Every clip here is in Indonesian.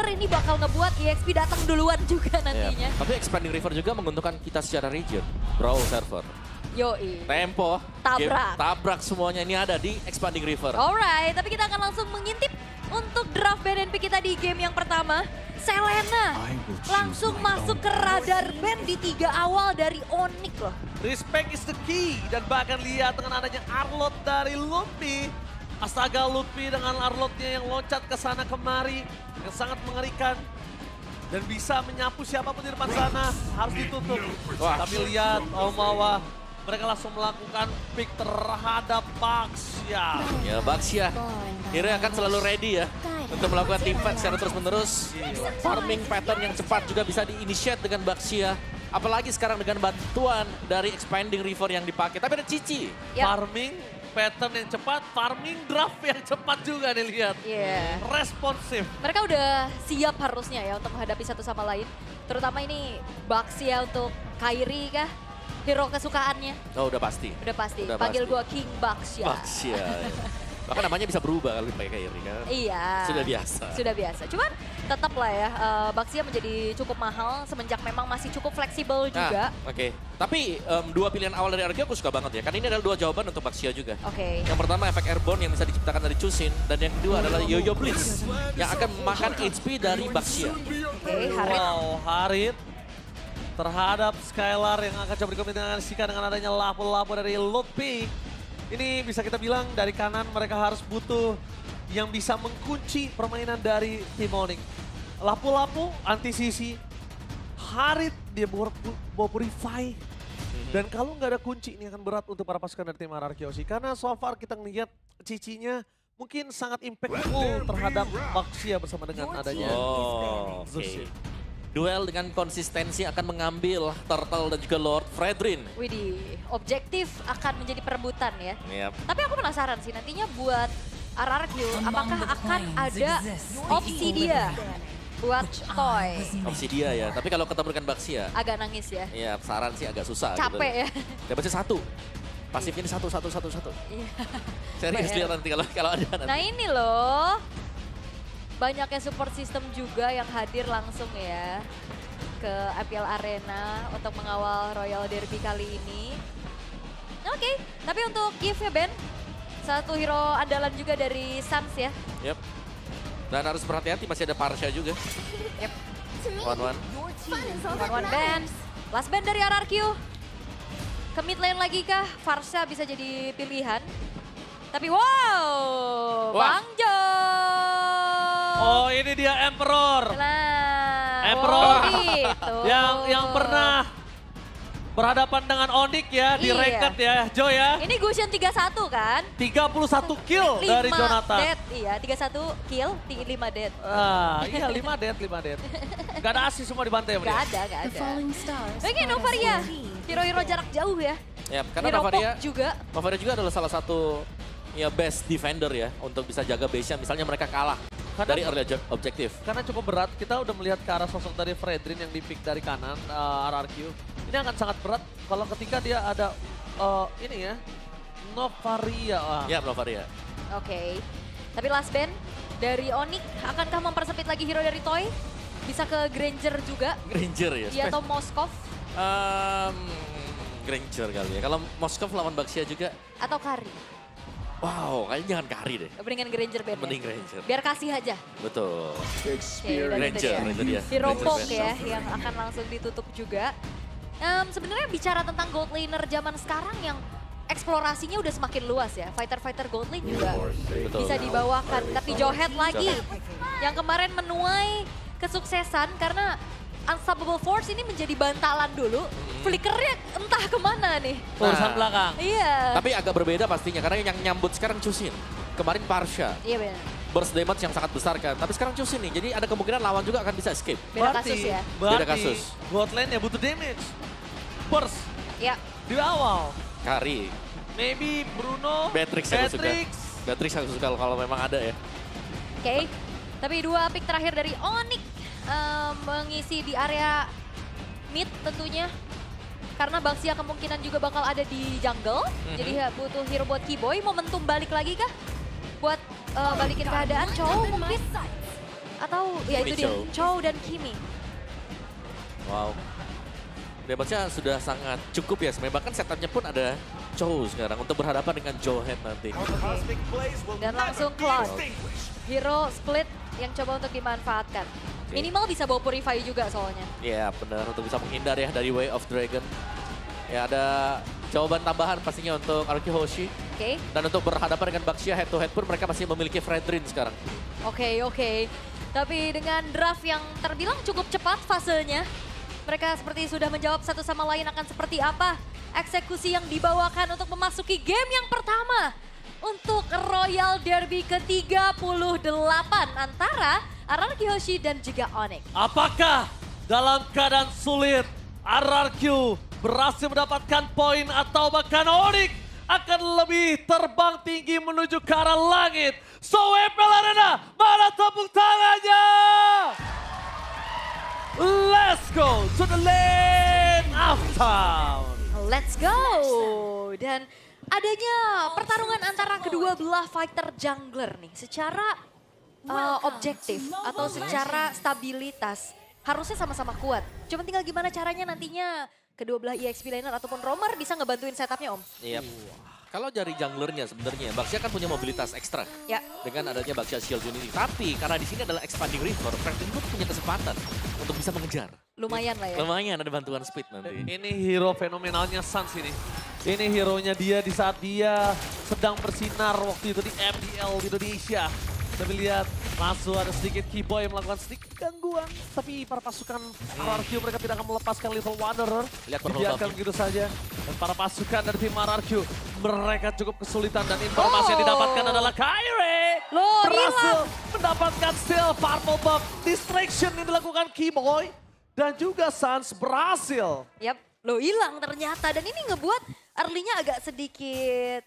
River ini bakal ngebuat EXP datang duluan juga nantinya. Tapi Expanding River juga menguntungkan kita secara region. Brawl server. Yoi. Tempo. Tabrak. Tabrak semuanya ini ada di Expanding River. Alright, tapi kita akan langsung mengintip untuk draft BNP kita di game yang pertama. Selena langsung masuk ke radar band di 3 awal dari Onyx loh. Respect is the key. Dan bahkan lihat dengan adanya Arlot dari Luffy. Astaga, Luffy dengan Arlotnya yang loncat ke sana kemari. Yang sangat mengerikan. Dan bisa menyapu siapapun di depan sana. Harus ditutup. Wah. Tapi lihat Omawa. Mereka langsung melakukan pick terhadap Baxia. Ya Baxia. Hero akan selalu ready ya. Untuk melakukan team fight secara terus-menerus. Farming pattern yang cepat juga bisa di-initiate dengan Baxia. Apalagi sekarang dengan bantuan dari Expanding River yang dipakai. Tapi ada Cici. Yap. Farming pattern yang cepat, farming draft yang cepat juga nih lihat. Iya. Responsif. Mereka udah siap harusnya ya untuk menghadapi satu sama lain. Terutama ini Baxia untuk Kairi kah? Hero kesukaannya. Oh udah pasti. Udah pasti. Udah Panggil pasti. gua King Baxia. Baxia. Bahkan namanya bisa berubah kalau dipakai Kairi kan. Iya. Sudah biasa. Sudah biasa. Cuman tetap lah ya, Baxia menjadi cukup mahal semenjak memang masih cukup fleksibel juga. Oke. Tapi dua pilihan awal dari Argeo aku suka banget ya. Kan ini adalah dua jawaban untuk Baxia juga. Oke. Yang pertama efek airborne yang bisa diciptakan dari Chusin. Dan yang kedua adalah Yo-Yo Blitz. Yang akan memakan HP dari Baxia. Oke, Harit. Wow, Harit terhadap Skylar yang akan coba dikombinasikan dengan adanya lapu-lapu dari Luffy. Ini bisa kita bilang dari kanan mereka harus butuh yang bisa mengunci permainan dari tim Onyx. Lapu-lapu, anti-sisi, Harit dia bawa Purify. Dan kalau nggak ada kunci ini akan berat untuk para pasukan dari tim Ararkyoshi. Karena so far kita ngelihat cicinya mungkin sangat impactful terhadap Baxia bersama dengan adanya Oh, Zeus. oke. Duel dengan konsistensi akan mengambil Turtle dan juga Lord Fredrin. Widih, objektif akan menjadi perebutan ya. Yap. Tapi aku penasaran sih nantinya buat RRQ, apakah akan ada opsi dia buat Toy? Opsi dia ya. Tapi kalau ketemu dengan Baxia, Agak nangis ya. ya saran sih agak susah. Capek ya. Dapat sih satu. Pasifnya ini satu. Iya. Serius Bayar. lihat nanti kalau ada nanti. Nah ini loh, banyaknya support system juga yang hadir langsung ya ke IPL Arena untuk mengawal Royal Derby kali ini. Oke, tapi untuk gift-nya Ben, satu hero andalan juga dari Suns ya. Yap. Dan harus berhati-hati masih ada Parsha juga. Yep. One. One band, last band dari RRQ. Ke mid lane lagi kah? Farsha bisa jadi pilihan. Tapi wow, Wah. Bang Jo. Oh ini dia Emperor. Nah, Emperor. oh gitu. Yang pernah berhadapan dengan Onyx ya di Iya. ranked ya Jo ya. Ini Gusion 31 kan? 31 kill dari 5 Jonathan. dead, iya 31 kill, 5 dead. Iya 5 dead. Gak ada asis semua dibantai sama Gak dia. ada. Oke, Novaria, hero-hero jarak jauh ya. Yap, karena Hero Novaria pop juga. adalah salah satu ya best defender ya untuk bisa jaga base-nya. Misalnya mereka kalah dari early objective. Karena cukup berat, kita udah melihat ke arah sosok dari Fredrin yang di-pick dari kanan RRQ. Ini akan sangat berat kalau ketika dia ada ini ya, Novaria. Ya, Novaria. Oke, tapi last band dari Onyx, akankah mempersempit lagi hero dari Toy? Bisa ke Granger juga, Granger ya. dia atau Moskov, Granger kali ya. Kalau Moskov lawan Baxia juga, atau Kari. wow, kayaknya jangan Kari deh. Mendingan Granger band Mending ya. Granger. Biar kasih aja. Betul. Oke, dan Granger, itu dia. Hero Granger Poke band. ya, yang akan langsung ditutup juga. Sebenarnya bicara tentang gold laner zaman sekarang yang eksplorasinya udah semakin luas ya. Fighter-fighter gold lane juga Betul. bisa dibawakan. Tapi Johead lagi yang kemarin menuai kesuksesan karena Unstoppable Force ini menjadi bantalan dulu. Flickernya entah kemana nih. Urusan belakang. Iya. Tapi agak berbeda pastinya karena yang nyambut sekarang Chusin. Kemarin Parsha. Iya benar. Burst damage yang sangat besar kan. Tapi sekarang Chusin nih. Jadi ada kemungkinan lawan juga akan bisa escape. Beda kasus ya. Beda kasus. Bot lane ya butuh damage. Burst Ya. di awal. Kari. Maybe Bruno, Beatrix aku suka. Beatrix. Beatrix aku suka kalau memang ada ya. Oke. Tapi dua pick terakhir dari Onyx mengisi di area mid tentunya. Karena Baxia kemungkinan juga bakal ada di jungle. Jadi ya butuh hero buat Keyboy. Momentum balik lagi kah? Buat balikin keadaan. Chow mungkin Atau ya Kimi itu dia, Chow. Chow dan Kimi. Wow. Debatnya sudah sangat cukup ya sebenarnya. Bahkan setupnya pun ada Chow sekarang untuk berhadapan dengan Joehead nanti. Dan langsung Cloud. Hero split yang coba untuk dimanfaatkan. Minimal bisa bawa Purify juga soalnya. Ya benar, untuk bisa menghindar ya dari Way of Dragon. Ya ada jawaban tambahan pastinya untuk Aruki Hoshi. Oke. Dan untuk berhadapan dengan Baxia head to head pun mereka masih memiliki Fredrin sekarang. Oke. Tapi dengan draft yang terbilang cukup cepat fasenya, mereka seperti sudah menjawab satu sama lain akan seperti apa eksekusi yang dibawakan untuk memasuki game yang pertama untuk Royal Derby ke-38 antara RRQ Hoshi dan juga Onyx. Apakah dalam keadaan sulit RRQ berhasil mendapatkan poin atau bahkan Onyx akan lebih terbang tinggi menuju ke arah langit? So EPL Arena, mana tepuk tangannya? Let's go to the lane of town. Let's go! Dan adanya pertarungan antara kedua belah fighter jungler nih secara objektif atau secara stabilitas harusnya sama-sama kuat. Cuma tinggal gimana caranya nantinya kedua belah EXP laner ataupun roamer bisa ngebantuin setupnya Om. Iya. Kalau dari junglernya sebenarnya Baxia kan punya mobilitas ekstra Ya. dengan adanya Baxia Shield Unity. Tapi karena di sini adalah expanding river, Fredrin pun punya kesempatan untuk bisa mengejar. Lumayan lah ya. Lumayan ada bantuan speed nanti. Ini hero fenomenalnya Suns ini. Ini hero-nya dia di saat dia sedang bersinar waktu itu di MDL di Indonesia. Tapi lihat, langsung ada sedikit Keyboy melakukan sedikit gangguan. Tapi para pasukan RRQ mereka tidak akan melepaskan Little Wanderer. Lihat Purple Dibiarkan Buff-nya. begitu saja. Dan para pasukan dari tim RRQ, mereka cukup kesulitan. Dan informasi yang didapatkan adalah Kyrie Loh, berhasil hilang. mendapatkan still Purple Buff. Distraction yang dilakukan Keyboy. Dan juga Suns berhasil. Yap, lo hilang ternyata dan ini ngebuat early-nya agak sedikit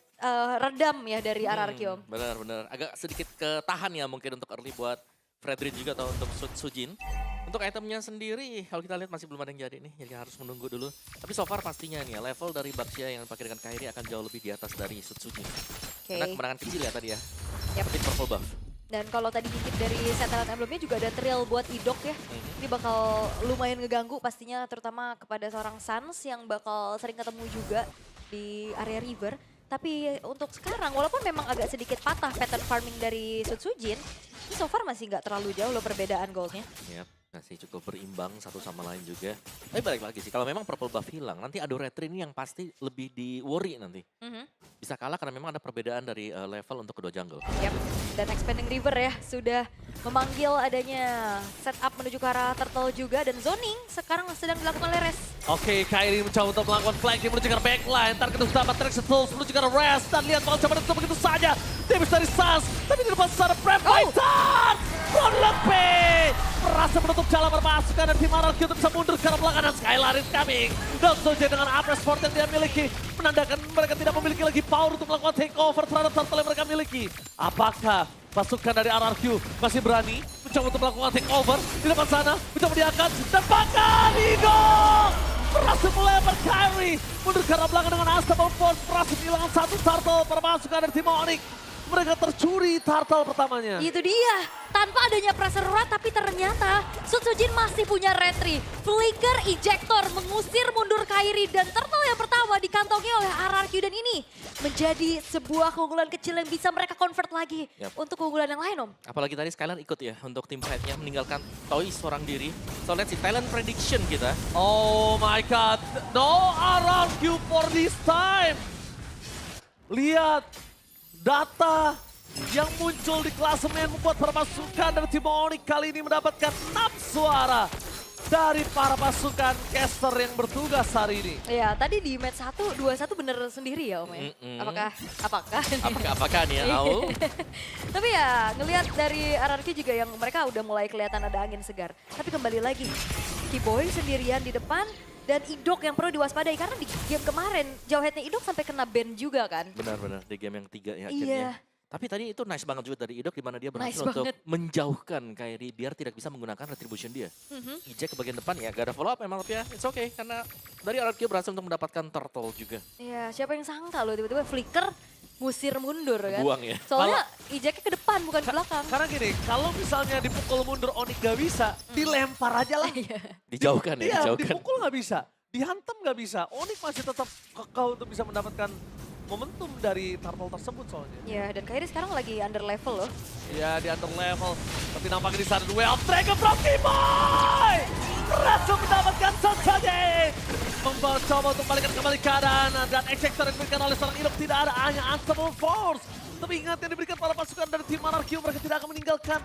redam ya dari RRQ Om. Benar-benar agak sedikit ketahan ya mungkin untuk early buat Fredrin juga atau untuk Sujin. Untuk itemnya sendiri kalau kita lihat masih belum ada yang jadi nih, jadi harus menunggu dulu. Tapi so far pastinya nih ya, level dari Baxia yang pakai dengan Kairi akan jauh lebih di atas dari Sujin. Oke. Karena kemenangan kecil ya tadi ya. Yap. Tapi purple buff. Dan kalau tadi dikit dari setelan emblemnya juga ada trail buat Idok ya. Ini bakal lumayan ngeganggu pastinya terutama kepada seorang Suns yang bakal sering ketemu juga di area river. Tapi untuk sekarang walaupun memang agak sedikit patah pattern farming dari Sujin, ini so far masih nggak terlalu jauh loh perbedaan goldnya. Yap, masih cukup berimbang satu sama lain juga. Tapi balik lagi sih, kalau memang purple buff hilang, nanti Ado Retri ini yang pasti lebih di worry nanti. Bisa kalah karena memang ada perbedaan dari level untuk kedua jungle. Yap. Dan Expanding River ya sudah memanggil adanya setup menuju ke arah Turtle juga dan zoning sekarang sedang dilakukan oleh Res. Oke, Kyrie mencoba untuk melakukan flanking menuju ke arah backline. Ntar kedua dapat Trax Tools menuju ke arah Rest. Dan lihat malah coba ditutup begitu saja. Damage dari Suns. Tapi di depan sana Prep Fighter. Ronlepe berhasil menutup jalan permasukan dan tim RRQ untuk bisa mundur ke arah belakang. Dan Skylar is coming. Dan Soja dengan Apres Sport yang dia miliki. Menandakan mereka tidak memiliki lagi power untuk melakukan takeover terhadap turtle yang mereka miliki. Apakah pasukan dari RRQ masih berani mencoba untuk melakukan takeover di depan sana, mencoba diangkat dan bakar Hidok berhasil melempar Kyrie mundur ke arah belakang dengan Unstoppable Force, berhasil kehilangan satu turtle permasukan dari tim Onyx. Mereka tercuri turtle pertamanya. Itu dia, tanpa adanya pressure rod tapi ternyata Sujin masih punya retri. Flicker ejector mengusir mundur Kyrie dan turtle yang pertama dikantongi oleh RRQ dan ini menjadi sebuah keunggulan kecil yang bisa mereka convert lagi untuk keunggulan yang lain Om. Apalagi tadi Skylar ikut ya untuk tim fight-nya meninggalkan Toy seorang diri. So let's see talent prediction kita. Oh my god, no RRQ for this time. Lihat data yang muncul di klasemen membuat permasukan dari tim Onyx kali ini mendapatkan 6 suara dari para pasukan caster yang bertugas hari ini. Ya tadi di match 1, 2-1 bener sendiri ya Om ya. Apakah nih ya, Au? Tapi ya ngelihat dari RRQ juga yang mereka udah mulai kelihatan ada angin segar. Tapi kembali lagi, Keyboy sendirian di depan dan Idok yang perlu diwaspadai karena di game kemarin Jauheadnya Idok sampai kena ban juga kan. Benar-benar di game yang 3 ya Iya. akhirnya. Tapi tadi itu nice banget juga dari Idok di mana dia berhasil Nice untuk banget. menjauhkan Kyrie biar tidak bisa menggunakan retribution dia. Eject ke bagian depan ya gak ada follow up memang tapi ya it's okay karena dari RRQ berhasil untuk mendapatkan turtle juga. Iya, siapa yang sangka loh tiba-tiba flicker ngusir mundur kan. Buang ya. Soalnya ijaknya ke depan bukan ke belakang. Karena gini, kalau misalnya dipukul mundur Onyx gak bisa, dilempar aja lah. Dijauhkan ya, Iya, dijauhkan. dipukul gak bisa, dihantam gak bisa. Onyx masih tetap kekeh untuk bisa mendapatkan momentum dari turtle tersebut soalnya. Ya, dan Kairi sekarang lagi under level loh. Ya, di under level. Tapi nampaknya di sana duel Dragon from Kiboy! Berhasil mendapatkan Sansade! Mencoba untuk balikan kembali keadaan. Dan ejector yang diberikan oleh seorang Inok tidak ada, hanya Unstoppable Force. Tapi ingat yang diberikan pada pasukan dari tim Monarchy, mereka tidak akan meninggalkan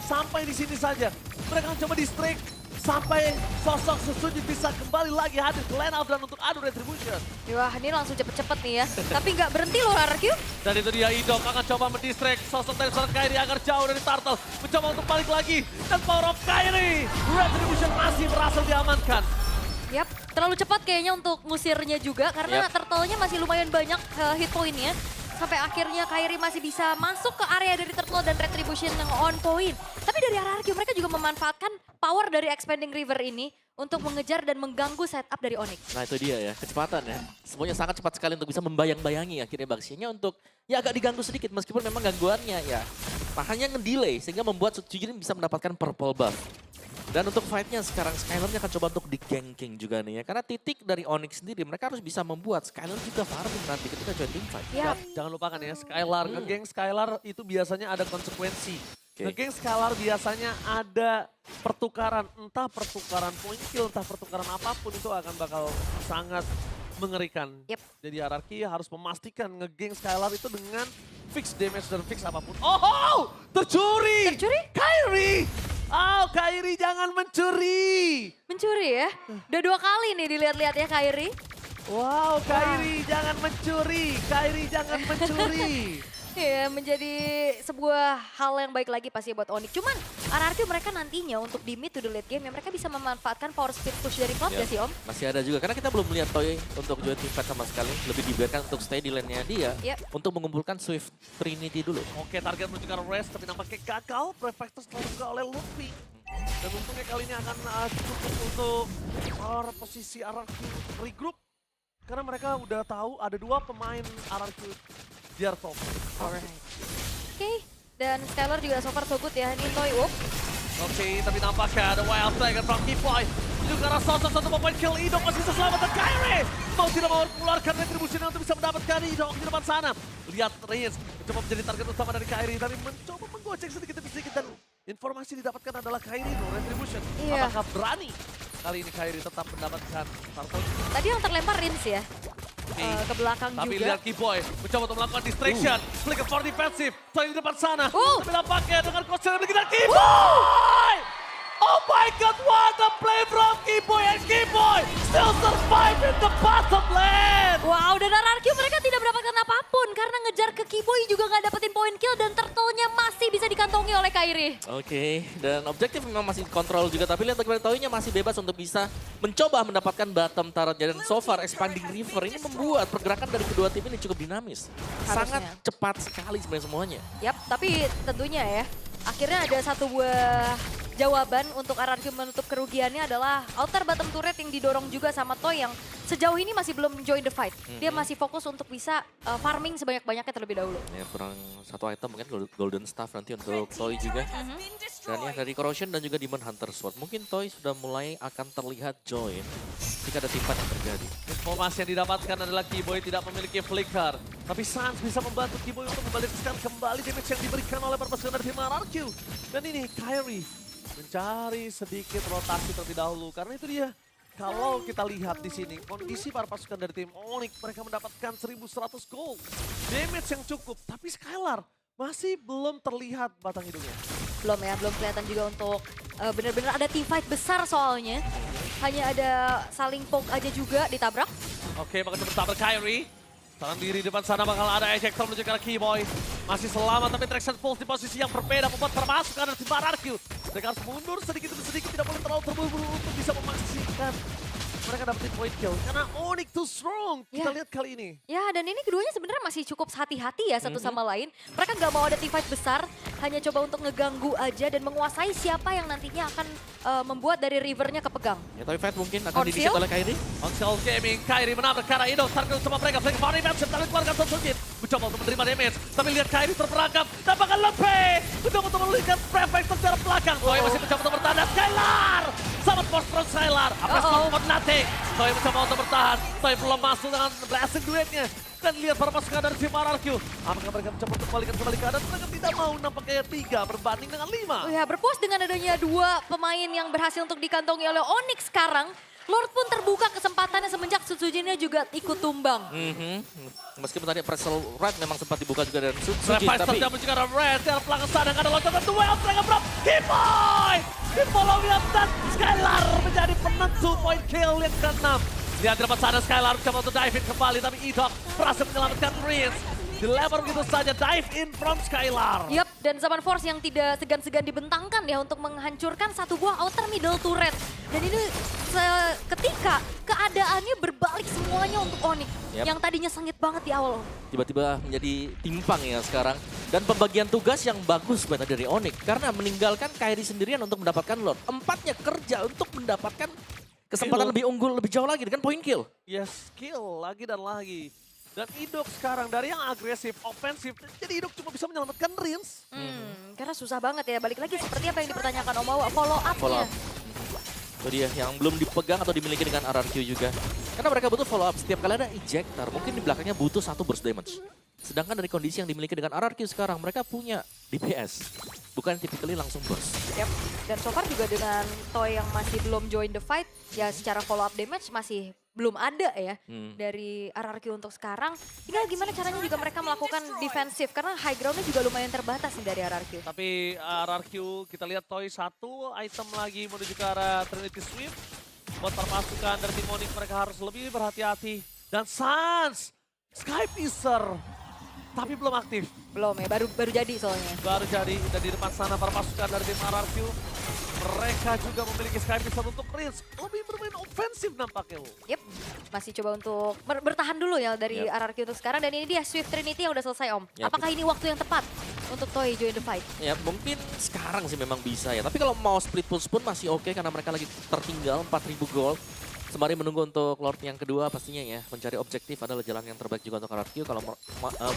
sampai di sini saja. Mereka akan coba distract sampai sosok Susuji bisa kembali lagi hadir ke line out dan untuk adu retribution. Wah, ini langsung cepet-cepet nih ya. Tapi nggak berhenti loh RRQ. Dan itu dia Idok akan coba mendistract sosok dari seorang Kairi agar jauh dari Turtle. Mencoba untuk balik lagi. Dan power of Kairi. Retribution masih berhasil diamankan. Yap, terlalu cepat kayaknya untuk ngusirnya juga. Karena turtle-nya masih lumayan banyak hit point-nya. Sampai akhirnya Kairi masih bisa masuk ke area dari Turtle dan Retribution yang on point. Tapi dari RRQ mereka juga memanfaatkan power dari Expanding River ini untuk mengejar dan mengganggu setup dari Onyx. Nah itu dia ya, kecepatan ya. Semuanya sangat cepat sekali untuk bisa membayang-bayangi akhirnya Baxianya untuk ya agak diganggu sedikit meskipun memang gangguannya ya. Makanya nge-delay sehingga membuat Sutsujin bisa mendapatkan purple buff. Dan untuk fight-nya sekarang Skylar-nya akan coba untuk di-ganking juga nih ya. Karena titik dari Onyx sendiri mereka harus bisa membuat Skylar juga farming nanti ketika join team fight. Ya, Jangan lupakan ya, Skylar, ngegeng Skylar itu biasanya ada konsekuensi. Oke. Ngegeng Skylar biasanya ada pertukaran, entah pertukaran point kill, entah pertukaran apapun itu akan bakal sangat mengerikan. Yep. Jadi RRQ harus memastikan ngegeng Skylar itu dengan fix damage dan fix apapun. Oh, tercuri! Tercuri? Kairi! Oh, Kairi jangan mencuri! mencuri ya. Udah 2 kali nih dilihat-lihat ya Kairi. Wow, Kairi jangan mencuri! Kairi jangan mencuri! Ya, menjadi sebuah hal yang baik lagi pasti buat Onyx. Cuman RRQ mereka nantinya untuk di mid to the late game ya mereka bisa memanfaatkan power speed push dari Cloud Ya, gak sih Om? masih ada juga, karena kita belum melihat Toy untuk join team fight sama sekali. Lebih dibiarkan untuk stay di lane-nya dia Yep. untuk mengumpulkan Swift Trinity dulu. Oke, target menuju ke arah rest, tapi nampaknya gagal. Prefectus terbuka oleh Luffy. Dan untungnya kali ini akan cukup untuk posisi RRQ regroup. Karena mereka udah tahu ada 2 pemain RRQ di top. Alright. Oke, dan Skylar juga so far so good ya. Ini Toy up. Oke, tapi nampaknya ada Wild Dragon from Kiboy. Menuju ke arah sosok satu pemain kill Idok masih bisa selamat dan Kairi. Mau tidak mau mengeluarkan retribusinya untuk bisa mendapatkan Idok di depan sana. Lihat Reigns mencoba menjadi target utama dari Kairi, tapi mencoba menggocek sedikit demi sedikit dan informasi didapatkan adalah Kairi no retribution. Iya. Apakah berani kali ini Kairi tetap mendapatkan turtle? Tadi yang terlempar Rins ya. Ke belakang Tapi juga. lihat Kiboy mencoba untuk melakukan distraction. Flicker for defensive. Toy di depan sana. Tapi nampaknya dengan crosshair yang kita Kiboy! Oh my god, what a play from Kiboy, and Kiboy still survive in the bottom lane! Wow, dan RRQ mereka tidak mendapatkan apapun karena ngejar ke Kiboy juga nggak dapetin point kill dan turtle-nya masih bisa dikantongi oleh Kairi. Oke, dan objektif memang masih kontrol juga, tapi lihat bagaimana Toy-nya masih bebas untuk bisa mencoba mendapatkan bottom turret. Dan so far Expanding River ini membuat pergerakan dari kedua tim ini cukup dinamis. Sangat Harusnya. cepat sekali sebenarnya semuanya. Yap, tapi tentunya ya, akhirnya ada satu buah jawaban untuk RRQ menutup kerugiannya adalah outer bottom turret yang didorong juga sama Toy yang sejauh ini masih belum join the fight. Dia masih fokus untuk bisa farming sebanyak-banyaknya terlebih dahulu. Ya, kurang satu item mungkin Golden Staff nanti untuk Toy juga. Dan ya dari Corrosion dan juga Demon Hunter Sword. Mungkin Toy sudah mulai akan terlihat join jika ada team fight yang terjadi. Informasi yang didapatkan adalah Kiboy tidak memiliki flicker. Tapi Sans bisa membantu Kiboy untuk membalikkan kembali damage yang diberikan oleh pasukan dari tim RRQ. Dan ini Kairi mencari sedikit rotasi terlebih dahulu. Karena itu dia, kalau kita lihat di sini, kondisi para pasukan dari tim Onyx, mereka mendapatkan 1100 gold. Damage yang cukup, tapi Skylar masih belum terlihat batang hidungnya. Belum ya, belum kelihatan juga untuk benar-benar ada team fight besar soalnya. Hanya ada saling poke aja juga ditabrak. Oke, bakal coba tabrak Kairi. Tangan diri depan sana bakal ada ejector menuju ke arah Kiboy. Masih selamat tapi traction pulse di posisi yang berbeda membuat permasukan dari tim RRQ Mereka harus mundur sedikit demi sedikit, tidak boleh terlalu terburu-buru untuk bisa memastikan mereka dapetin point kill. Karena Onyx too strong, kita lihat kali ini. Ya, dan ini keduanya sebenarnya masih cukup hati-hati ya satu sama lain. Mereka nggak mau ada teamfight besar, hanya coba untuk ngeganggu aja dan menguasai siapa yang nantinya akan membuat dari Rivernya kepegang. Ya, tapi fight mungkin akan On di-initiate field? oleh Kairi. Onsel Gaming, Kairi menabrak ke arah Ido, target sama mereka, Flank Fire Event, tapi keluarga Sonsungin. Mencoba untuk menerima damage, tapi lihat Kairi terperangkap, tampakkan lebih. Mencoba untuk melihat Prefect secara belakang. Toy masih mencoba untuk bertahan, Skylar! Sama post from Skylar, apa for nothing. Toy mencoba untuk bertahan, Toy belum masuk dengan blessing duetnya. Dan lihat para pasukan dari tim RRQ. Apakah mereka mencoba untuk kembalikan kembali ke atas? Mereka tidak mau, nampaknya 3 berbanding dengan 5. Ya, berpuas dengan adanya 2 pemain yang berhasil untuk dikantongi oleh Onyx sekarang. Lord pun terbuka kesempatannya semenjak Sutsujinnya juga ikut tumbang. Meskipun tadi Pretzel Red memang sempat dibuka juga dari Suji, Revice tapi terjadi juga ada Red, di belakang sana ada loncatan duel, mereka berap, Kiboy! Follow up dan Skylar menjadi penentu point kill yang ke-6. Lihat di depan sana Skylar mencoba untuk dive in kembali, tapi Idok berhasil menyelamatkan Prince. Dilempar begitu saja, dive in from Skylar. Yap, dan Zaman Force yang tidak segan-segan dibentangkan ya untuk menghancurkan satu buah outer middle turret. Dan ini seketika keadaannya berbalik semuanya untuk Onyx. Yap. Yang tadinya sengit banget di awal. tiba-tiba menjadi timpang ya sekarang. Dan pembagian tugas yang bagus buat dari Onyx. Karena meninggalkan Kairi sendirian untuk mendapatkan Lord. 4-nya kerja untuk mendapatkan kesempatan lebih unggul, lebih jauh lagi dengan point kill. Yes, kill lagi dan lagi. Dan Idok sekarang dari yang agresif, ofensif, jadi Idok cuma bisa menyelamatkan Rins. Karena susah banget ya, balik lagi seperti apa yang dipertanyakan Om Awa, follow up-nya. Follow up. Itu dia yang belum dipegang atau dimiliki dengan RRQ juga. Karena mereka butuh follow up, setiap kali ada ejector, mungkin di belakangnya butuh 1 burst damage. Sedangkan dari kondisi yang dimiliki dengan RRQ sekarang, mereka punya DPS. Bukan typically langsung burst. Yep. Dan so far juga dengan Toy yang masih belum join the fight, ya secara follow up damage masih belum ada ya dari RRQ untuk sekarang. Tinggal gimana caranya juga mereka melakukan defensif, karena high ground-nya juga lumayan terbatas nih dari RRQ. Tapi RRQ kita lihat Toy 1 item lagi menuju ke arah Trinity Swift. Buat perpasukan dari tim Onyx mereka harus lebih berhati-hati. Dan Sans, Sky Piercer, tapi belum aktif. Belum ya, baru jadi soalnya. Baru jadi, dan di depan sana para pasukan dari tim RRQ. Mereka juga memiliki Sky Piercer untuk Prince. Lebih bermain ofensif nampaknya. Yep, masih coba untuk bertahan dulu ya dari Yep. RRQ untuk sekarang. Dan ini dia Swift Trinity yang udah selesai Om. Yep. Apakah ini waktu yang tepat untuk Toy join the fight? Ya mungkin sekarang sih memang bisa ya. Tapi kalau mau split push pun masih oke karena mereka lagi tertinggal 4.000 gold. Sembari menunggu untuk Lord yang kedua pastinya ya. Mencari objektif adalah jalan yang terbaik juga untuk RRQ kalau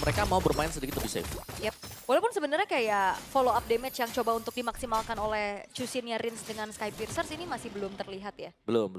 mereka mau bermain sedikit lebih safe. Yep. Walaupun sebenarnya kayak follow up damage yang coba untuk dimaksimalkan oleh Chusinnya Rins dengan Sky Piercers ini masih belum terlihat ya. Belum.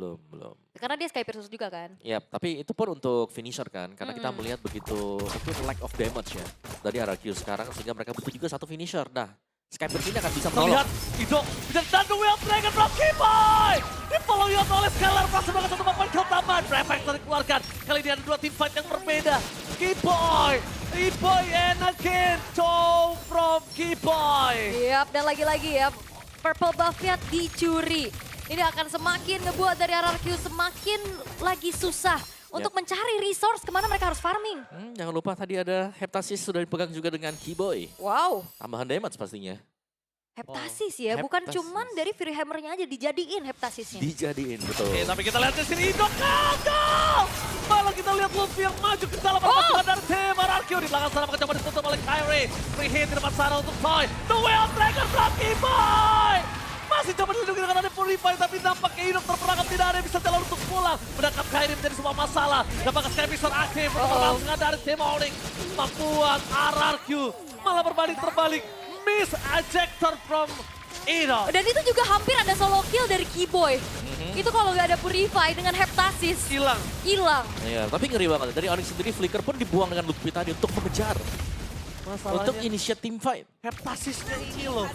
Karena dia Sky Piercers juga kan. Ya, tapi itu pun untuk finisher kan. Karena kita melihat begitu lack of damage ya dari RRQ sekarang. Sehingga mereka butuh juga satu finisher. Nah, Sky Piercer ini akan bisa menolong. Terlihat Idok bisa ditandu Will Dragon from Kiboy. Di follow up oleh Skylar berhasil banget satu poin kill tambahan. Prefect dikeluarkan. Kali ini ada 2 team fight yang berbeda. Kiboy and again Chow from Kiboy. Yap, dan lagi-lagi ya purple buff-nya dicuri. Ini akan semakin ngebuat dari RRQ semakin lagi susah untuk mencari resource kemana mereka harus farming. Jangan lupa tadi ada Heptasis sudah dipegang juga dengan Kiboy. Wow, Tambahan damage pastinya. Heptasis ya, bukan Heptasis. cuman dari Fury Hammer-nya aja dijadiin Heptasisnya. Dijadiin, betul. Oke, tapi kita lihat di sini Idok gagal. Malah kita lihat Luffy yang maju ke dalam perpasukan dari tim RRQ. Di belakang sana mencoba ditutup oleh Kyrie. Free hit di depan sana untuk Toy. The Will Dragon from Kiboy. Masih coba dilindungi dengan ada Purify, tapi nampaknya Idok terperangkap, tidak ada yang bisa jalan untuk pulang. Menangkap Kyrie menjadi sebuah masalah. Nampaknya Sky Piercer aktif untuk perpasukan dari tim Onyx. Membuat RRQ malah terbalik. Miss ejector from Idok. Dan itu juga hampir ada solo kill dari Kiboy. Itu kalau nggak ada Purify dengan Heptasis, Hilang. hilang. Iya, tapi ngeri banget. Dari Onyx sendiri, Flicker pun dibuang dengan Lutfi tadi untuk mengejar. Untuk Masalahnya initiate team fight. heptasisnya ini loh.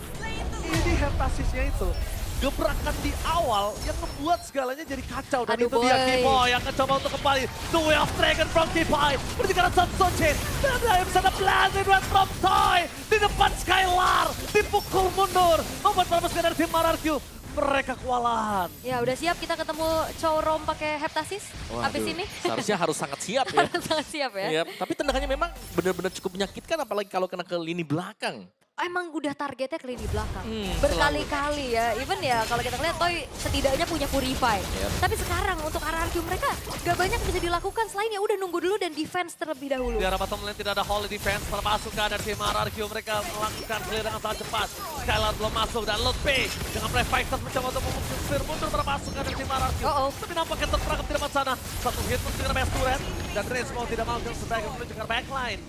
Ini heptasisnya itu. Gebrakan di awal yang membuat segalanya jadi kacau. Dan Aduh, itu dia boy. Kiboy yang akan coba untuk kembali. The Way of Dragon from Kiboy. Berdikatan Sonsochin. Dan ada bisa ada Blazing Red from Toy. Di depan Skylar. Dipukul mundur. Membuat perpasukan dari tim RRQ. Mereka kewalahan. Ya udah siap kita ketemu Chowrom pakai Heptasis habis Waduh, ini. seharusnya harus sangat siap ya. Harus sangat siap ya. Iya, tapi tendangannya memang benar-benar cukup menyakitkan apalagi kalau kena ke lini belakang. emang udah targetnya ke lini belakang. Selalu. Berkali-kali ya, even ya kalau kita lihat Toy setidaknya punya Purify. Yep. Tapi sekarang untuk RRQ mereka gak banyak bisa dilakukan selain ya udah nunggu dulu dan defense terlebih dahulu. Di arah bottom lane tidak ada holy defense terpasukan dari tim RRQ. Mereka melakukan clear dengan sangat cepat. Skylar belum masuk dan Lutfi dengan Brave Fighters mencoba untuk mengusir mundur terpasukan dari tim RRQ. Tapi nampaknya terperangkap di depan sana. Satu hit untuk dengan base turret dan Reigns mau tidak mau sebagai menuju ke backline.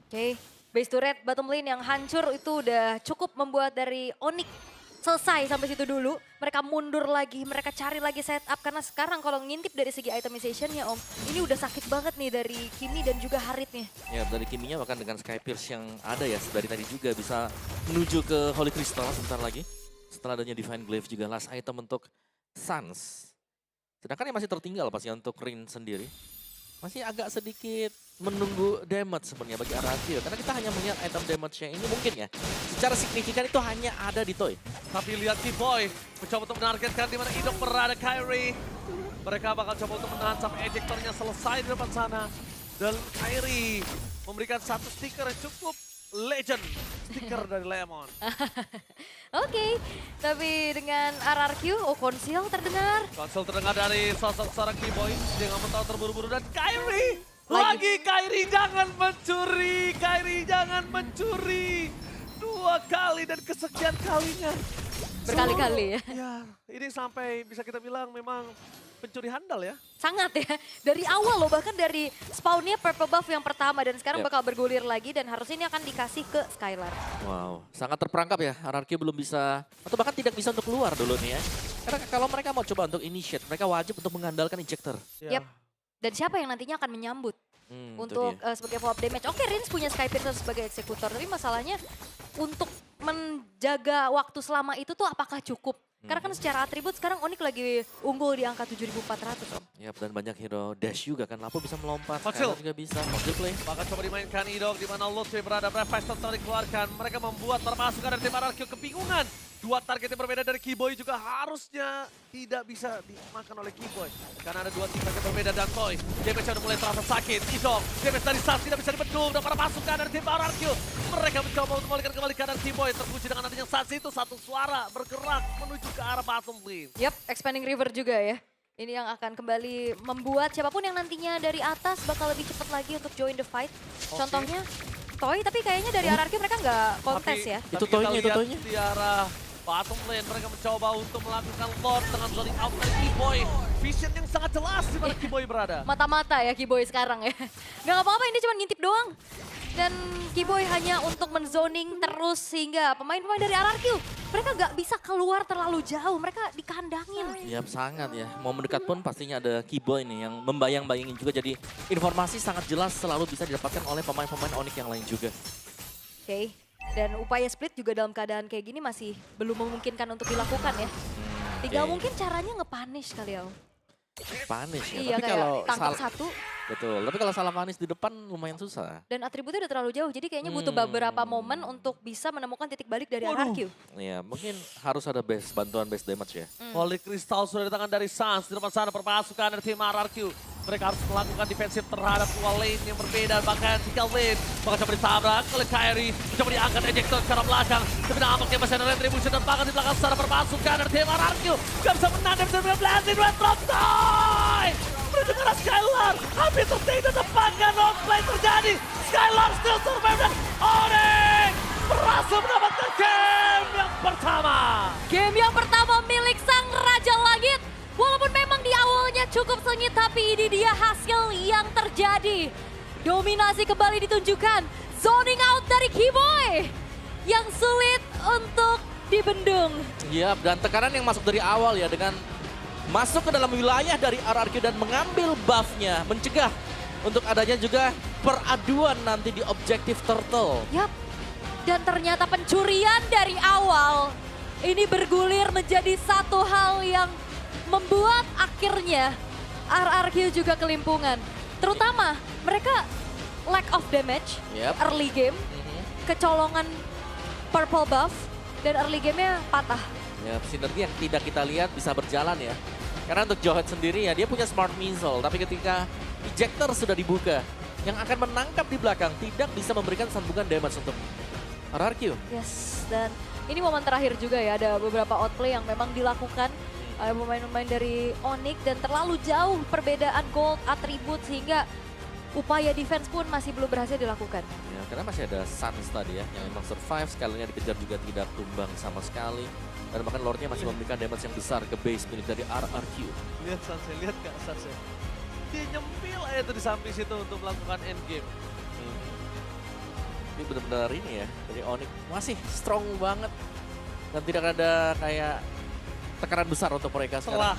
Oke, base turret bottom lane yang hancur itu udah cukup membuat dari Onyx selesai sampai situ dulu. Mereka mundur lagi, mereka cari lagi setup. Karena sekarang kalau ngintip dari segi itemization-nya Om, ini udah sakit banget nih dari Kimi dan juga Harit-nya. Ya dari Kiminya bahkan dengan Sky Pierce yang ada ya dari tadi juga bisa menuju ke Holy Crystal sebentar lagi. Setelah adanya Divine Glaive juga last item untuk Suns. Sedangkan yang masih tertinggal pasti untuk Rin sendiri. Masih agak sedikit menunggu damage sebenarnya bagi RRQ. Karena kita hanya melihat item damage-nya ini mungkin ya. Secara signifikan itu hanya ada di Toy. Tapi lihat T-Boy mencoba untuk menargetkan di mana Idok berada Kyrie. Mereka bakal coba untuk menahan sampai ejectornya selesai di depan sana. Dan Kyrie memberikan satu stiker yang cukup legend. Stiker dari Lemon. Oke, tapi dengan RRQ, konsil terdengar. Konsul terdengar dari sosok seorang T-Boy. Dia nggak mau tahu terburu-buru dan Kyrie. Lagi. Lagi Kyrie jangan mencuri. Kyrie jangan mencuri. 2 kali dan kesekian kalinya. Berkali-kali ya. Ya, ini sampai bisa kita bilang memang pencuri handal ya. Sangat ya, dari awal loh, bahkan dari spawnnya purple buff yang pertama dan sekarang bakal bergulir lagi dan harusnya ini akan dikasih ke Skylar. Wow, sangat terperangkap ya. RRQ belum bisa, atau bahkan tidak bisa untuk keluar dulu nih ya. Karena kalau mereka mau coba untuk initiate, mereka wajib untuk mengandalkan injector. Ya. Yap. Dan siapa yang nantinya akan menyambut Itu untuk dia. sebagai follow up damage. Oke, Rins punya Sky Piercer sebagai eksekutor, tapi masalahnya untuk menjaga waktu selama itu tuh apakah cukup? Karena kan secara atribut sekarang Onyx lagi unggul di angka 7.400 Om. Yap, dan banyak hero dash juga kan. Lapo bisa melompat, Foxil. Skylar juga bisa. Foxil play. Bahkan coba dimainkan Idok di mana Lutfi berada. Brave Fighters telah dikeluarkan. Mereka membuat terpasukan dari tim RRQ kebingungan. 2 target yang berbeda dari Keyboy juga harusnya tidak bisa dimakan oleh Keyboy. Karena ada 2 tim yang berbeda dan Toy. Damage sudah mulai terasa sakit. Idok, damage dari Suns tidak bisa dibendung. Dan para pasukan dari tim RRQ. Mereka mencoba untuk memulihkan kembali keadaan Keyboy. Terpuji dengan adanya Suns itu satu suara bergerak menuju ke arah bottom lane. Yap, Expanding River juga ya. Ini yang akan kembali membuat siapapun yang nantinya dari atas bakal lebih cepat lagi untuk join the fight. Contohnya Toy, tapi kayaknya dari RRQ mereka nggak kontes ya. Itu kita Toy-nya, itu lihat Toy-nya. di arah bottom lane mereka mencoba untuk melakukan Lord dengan zoning out dari Keyboy. Vision yang sangat jelas di mana Keyboy berada. Mata-mata ya Keyboy sekarang ya. Gak apa-apa, ini cuma ngintip doang. Dan Keyboy hanya untuk menzoning terus sehingga pemain-pemain dari RRQ mereka gak bisa keluar terlalu jauh, mereka dikandangin. Yap, sangat ya. Mau mendekat pun pastinya ada Keyboy nih yang membayang-bayangin juga. Jadi informasi sangat jelas selalu bisa didapatkan oleh pemain-pemain Onyx yang lain juga. Oke. Dan upaya split juga dalam keadaan kayak gini masih belum memungkinkan untuk dilakukan ya. Tinggal Oke. mungkin caranya nge-punish kali ya. Punish ya. Iya, Tapi kayak kalau tangkap satu betul. Tapi kalau salah punish di depan lumayan susah. dan atributnya udah terlalu jauh. Jadi kayaknya butuh beberapa momen untuk bisa menemukan titik balik dari RRQ. Iya, mungkin harus ada bantuan base damage ya. Holy Crystal sudah datang dari Suns. Di depan sana perpasukan dari tim RRQ. Mereka harus melakukan defensif terhadap 2 lane yang berbeda. Bahkan 3 lane. Bahkan coba ditabrak oleh Kyrie. Coba diangkat ejector secara belakang. Tapi nampaknya masih ada retribution dan bahkan di belakang secara perpasukan dari tim RRQ. Gak bisa menang, gak bisa berblending. Red drop Toy! Menuju ke arah Skylar. Hampir tertinggal depankan non-play terjadi. Skylar still survive dan Onyx berhasil mendapatkan game yang pertama. Game yang pertama milik Sang Raja Langit. Walaupun memang di awalnya cukup sengit, tapi ini dia hasil yang terjadi. Dominasi kembali ditunjukkan. Zoning out dari Keyboy. Yang sulit untuk dibendung. Iya, dan tekanan yang masuk dari awal ya dengan masuk ke dalam wilayah dari RRQ dan mengambil buff-nya, mencegah untuk adanya juga peraduan nanti di objektif Turtle. Yap. Dan ternyata pencurian dari awal ini bergulir menjadi satu hal yang membuat akhirnya RRQ juga kelimpungan. Terutama mereka lack of damage early game, kecolongan purple buff, dan early game-nya patah. Ya, sinergi yang tidak kita lihat bisa berjalan ya. Karena untuk Johet sendiri ya, dia punya smart missile. Tapi ketika ejector sudah dibuka, yang akan menangkap di belakang tidak bisa memberikan sambungan damage untuk RRQ. Yes, dan ini momen terakhir juga ya, ada beberapa outplay yang memang dilakukan oleh pemain-pemain dari Onyx dan terlalu jauh perbedaan gold, atribut sehingga upaya defense pun masih belum berhasil dilakukan. Ya, karena masih ada Suns tadi ya, yang memang survive, sekalinya dikejar juga tidak tumbang sama sekali. Dan bahkan Lordnya masih memberikan damage yang besar ke base milik dari RRQ. Lihat Sunset, lihat Kak Sunset. Dia nyempil aja tuh di samping situ untuk melakukan endgame. Ini benar-benar ini ya, dari Onyx masih strong banget. Dan tidak ada kayak tekanan besar untuk mereka sekarang.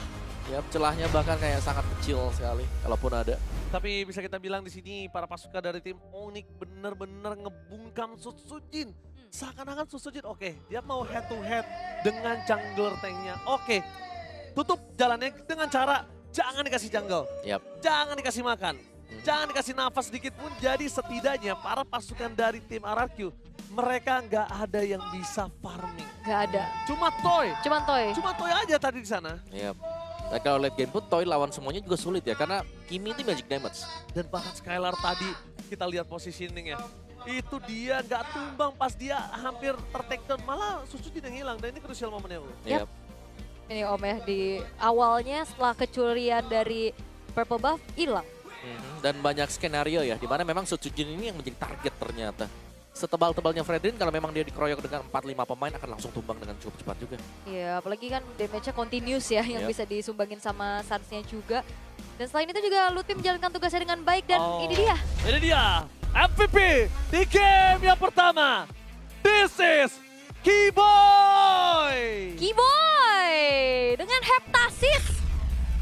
Ya, celahnya bahkan kayak sangat kecil sekali, kalaupun ada. Tapi bisa kita bilang di sini para pasukan dari tim Onyx benar-benar ngebungkam Sutsujin. Seakan-akan Sutsujin oke, dia mau head to head dengan jungler tanknya. Oke, tutup jalannya dengan cara jangan dikasih jungle, jangan dikasih makan, jangan dikasih nafas sedikit pun. Jadi setidaknya para pasukan dari tim RRQ mereka nggak ada yang bisa farming. Nggak ada. Cuma Toy. Cuma Toy aja tadi di sana. Dan kalau late game pun Toy lawan semuanya juga sulit ya, karena Kimi itu magic damage. Dan bahkan Skylar tadi kita lihat positioning ya. Itu dia nggak tumbang pas dia hampir tertakedown, malah Sutsujin yang hilang. Dan ini crucial momennya. Yep. Ini Om ya, di awalnya setelah kecurian dari Purple Buff hilang. Dan banyak skenario ya, dimana memang Sutsujin ini yang menjadi target ternyata. Setebal-tebalnya Fredrin, kalau memang dia dikeroyok dengan 4-5 pemain akan langsung tumbang dengan cukup cepat juga. Iya, apalagi kan damage-nya continuous ya, yang bisa disumbangin sama Suns-nya juga. Dan selain itu juga Lutfi menjalankan tugasnya dengan baik dan ini dia. Ini dia, MVP di game yang pertama. This is Keyboy! Keyboy! Dengan Heptasis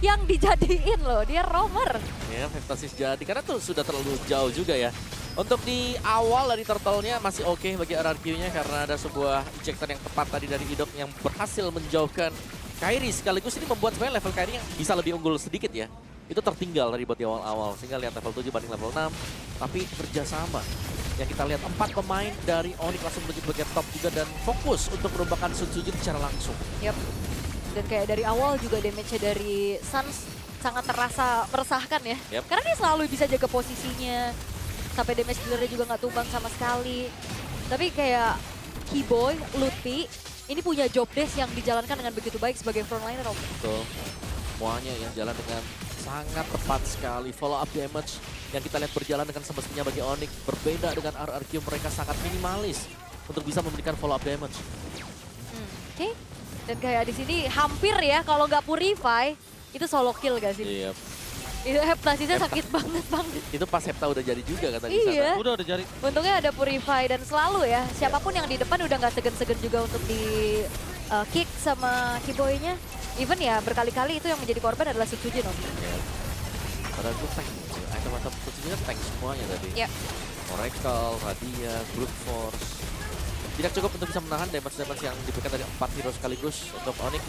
yang dijadiin loh, dia roamer. Ya, Heptasis jadi, karena tuh sudah terlalu jauh juga ya. Untuk di awal dari turtle-nya masih oke bagi RRQ-nya karena ada sebuah ejector yang tepat tadi dari Idok yang berhasil menjauhkan Kairi. Sekaligus ini membuat sebenarnya level Kairi yang bisa lebih unggul sedikit ya. Itu tertinggal dari buat di awal-awal. Sehingga lihat level 7 banding level 6. Tapi kerjasama. Yang kita lihat 4 pemain dari Onyx langsung menuju bagian top juga dan fokus untuk merupakan Sutsujin secara langsung. Yap. Dan kayak dari awal juga damage-nya dari Suns sangat terasa meresahkan ya. Karena dia selalu bisa jaga posisinya. Sampai damage dealer-nya juga nggak tumbang sama sekali. Tapi kayak Keyboy, Lutfi, ini punya job desk yang dijalankan dengan begitu baik sebagai frontliner Om. Betul. Semuanya yang jalan dengan sangat tepat sekali. Follow up damage yang kita lihat berjalan dengan semestinya bagi Onyx. Berbeda dengan RRQ, mereka sangat minimalis untuk bisa memberikan follow up damage. Oke. Dan kayak di sini hampir ya kalau nggak Purify, itu solo kill gak sih? Iya. Itu Heptasisnya sakit banget. Itu pas Hepta udah jadi juga kata di Iya. sana. Udah jadi. Untungnya ada Purify dan selalu ya, siapapun yang di depan udah nggak segen-segen juga untuk di kick sama Keyboy-nya. Even ya berkali-kali itu yang menjadi korban adalah Sutsujin Om. Padahal itu tank, item-item Sutsujin kan tank semuanya tadi. Oracle, Radiant, Brute Force. Tidak cukup untuk bisa menahan damage-damage yang diberikan dari 4 hero sekaligus untuk Onyx.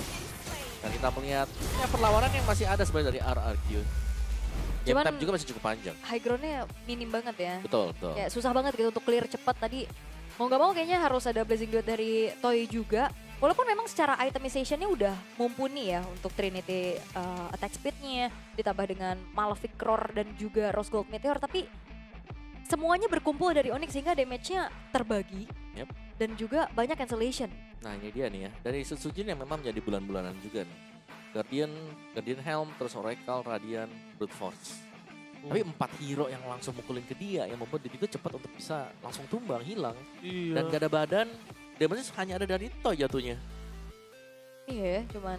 Dan kita melihat ya, perlawanan yang masih ada sebenarnya dari RRQ. Game time juga masih cukup panjang. High ground-nya minim banget ya. Betul. Ya susah banget gitu untuk clear cepat tadi. Mau nggak mau kayaknya harus ada Blazing Duet dari Toy juga. Walaupun memang secara itemization-nya udah mumpuni ya untuk Trinity attack speed-nya. Ditambah dengan Malefic Roar dan juga Rose Gold Meteor. Tapi semuanya berkumpul dari Onyx sehingga damage-nya terbagi. Dan juga banyak cancellation. Nah ini dia nih ya. Dari Sutsujin yang memang menjadi bulan-bulanan juga nih. Guardian Helm, terus Oracle, Radiant, Brute Force. Tapi 4 hero yang langsung mukulin ke dia yang membuat dia juga cepat untuk bisa langsung tumbang, hilang. Dan gak ada badan, damage hanya ada dari Toy jatuhnya. Iya ya, cuman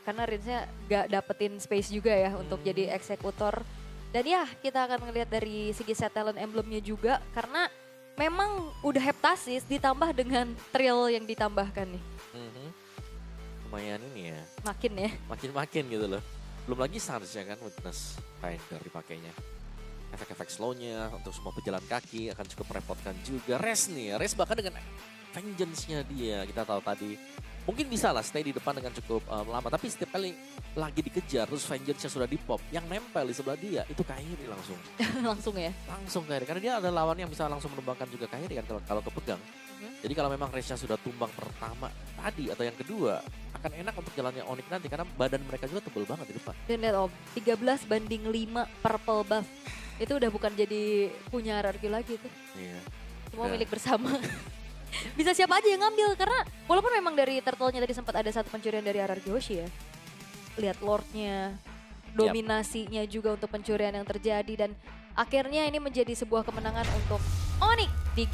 karena Rinsnya gak dapetin space juga ya untuk jadi eksekutor. Dan ya kita akan ngelihat dari segi set talent emblemnya juga karena memang udah Heptasis ditambah dengan Trill yang ditambahkan nih. Lumayan ini ya. Makin gitu loh. Belum lagi Suns ya kan, Witness Rider dipakainya. Efek-efek slownya untuk semua pejalan kaki akan cukup merepotkan juga. Res bahkan dengan Vengeance-nya dia, kita tahu tadi. Mungkin bisa lah stay di depan dengan cukup lama, tapi setiap kali lagi dikejar, terus Vengeance-nya sudah di pop, yang nempel di sebelah dia, itu Kairi langsung. Langsung ya? Langsung Kairi, karena dia ada lawan yang bisa langsung menumbangkan juga Kairi kan kalau kepegang. Jadi kalau memang Resha sudah tumbang pertama tadi atau yang kedua, akan enak untuk jalannya Onyx nanti karena badan mereka juga tebel banget di depan. Dan lihat Om, 13-5 Purple Buff. Itu udah bukan jadi punya RRQ lagi tuh. Iya. Semua milik bersama. bisa siapa aja yang ngambil. Karena walaupun memang dari turtle-nya tadi sempat ada satu pencurian dari RRQ Hoshi ya. Lihat Lord-nya, dominasinya juga untuk pencurian yang terjadi. Dan akhirnya ini menjadi sebuah kemenangan untuk Onyx di game.